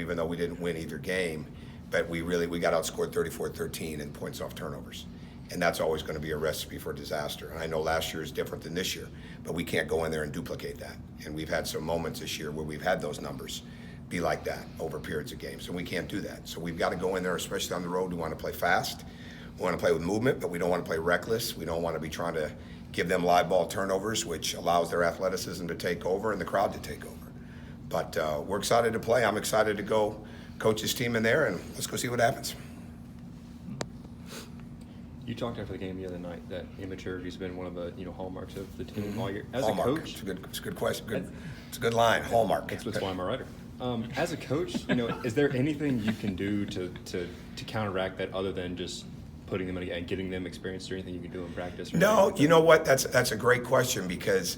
even though we didn't win either game, but we got outscored 34-13 in points off turnovers. And that's always going to be a recipe for disaster. And I know last year is different than this year, but we can't go in there and duplicate that. And we've had some moments this year where we've had those numbers be like that over periods of games, and we can't do that. So we've got to go in there, especially on the road. We want to play fast. We want to play with movement, but we don't want to play reckless. We don't want to be trying to give them live ball turnovers, which allows their athleticism to take over and the crowd to take over. But we're excited to play. I'm excited to go coach his team in there, and let's go see what happens. You talked after the game the other night that immaturity has been one of the hallmarks of the team all year. As Hallmark. a coach, It's a good question. It's a good line. Hallmark. That's why I'm a writer. As a coach, is there anything you can do to counteract that other than just putting them in and getting them experience, or anything you can do in practice? No, you know what? That's a great question because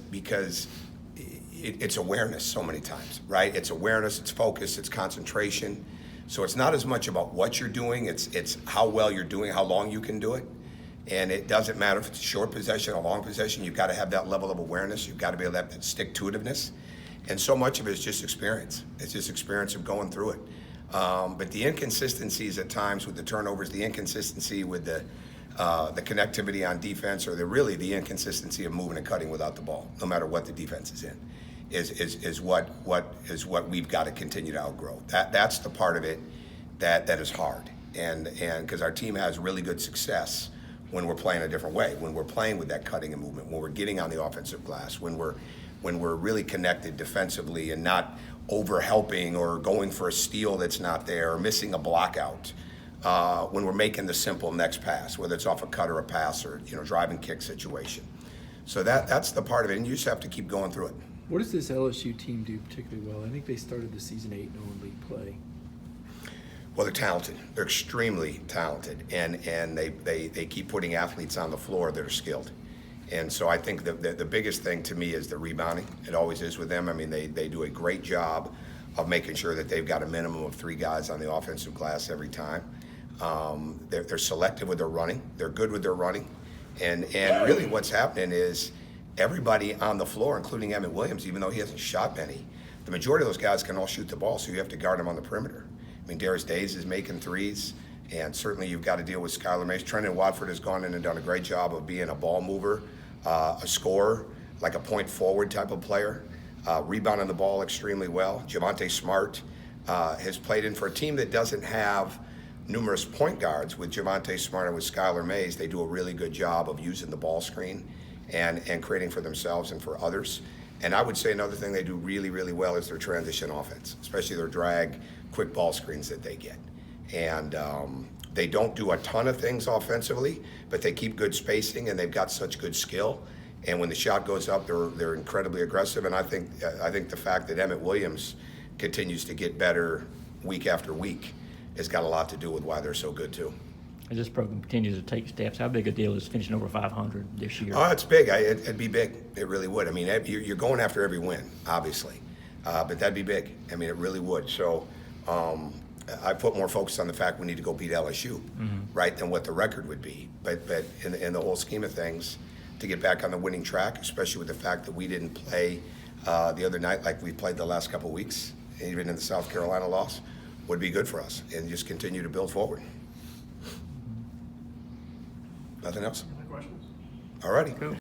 it's awareness so many times, right? It's awareness, it's focus, it's concentration. So it's not as much about what you're doing, it's how well you're doing, how long you can do it. And it doesn't matter if it's a short possession or a long possession, you've got to have that level of awareness, you've got to be able to have that stick-to-itiveness. And so much of it is just experience. It's just experience of going through it. But the inconsistencies at times with the turnovers, the inconsistency with the connectivity on defense, or really the inconsistency of moving and cutting without the ball, no matter what the defense is in, is what we've got to continue to outgrow. That's the part of it that is hard, and because our team has really good success when we're playing a different way, when we're playing with that cutting and movement, when we're getting on the offensive glass, when we're really connected defensively and not over helping or going for a steal that's not there or missing a block out. When we're making the simple next pass, whether it's off a cut or a pass or driving kick situation. So that's the part of it, and you just have to keep going through it. What does this LSU team do particularly well? I think they started the season 8-0 in league play. Well, they're talented. They're extremely talented, and they keep putting athletes on the floor that are skilled. And so I think the biggest thing to me is the rebounding. It always is with them. I mean, they do a great job of making sure that they've got a minimum of 3 guys on the offensive glass every time. They're selective with their running. They're good with their running. And really what's happening is everybody on the floor, including Emmett Williams, even though he hasn't shot many, the majority of those guys can all shoot the ball, so you have to guard them on the perimeter. I mean, Darius Days is making threes, and certainly you've got to deal with Skylar Mays. Trenton Watford has gone in and done a great job of being a ball mover, a scorer, like a point forward type of player, rebounding the ball extremely well. Javonte Smart has played in for a team that doesn't have numerous point guards. With Javonte Smart and with Skylar Mays, they do a really good job of using the ball screen and creating for themselves and for others. And I would say another thing they do really, really well is their transition offense, especially their drag, quick ball screens that they get. And they don't do a ton of things offensively, but they keep good spacing and they've got such good skill. And when the shot goes up, they're incredibly aggressive. And I think the fact that Emmett Williams continues to get better week after week has got a lot to do with why they're so good too. As this program continues to take steps, how big a deal is finishing over 500 this year? Oh, it's big. It'd be big. It really would. I mean, you're going after every win, obviously, but that'd be big. I mean, it really would. So I put more focus on the fact we need to go beat LSU, right, than what the record would be. But in the whole scheme of things, to get back on the winning track, especially with the fact that we didn't play the other night like we played the last couple of weeks, even in the South Carolina loss, would be good for us, and just continue to build forward. Nothing else? Any questions? All righty. Cool.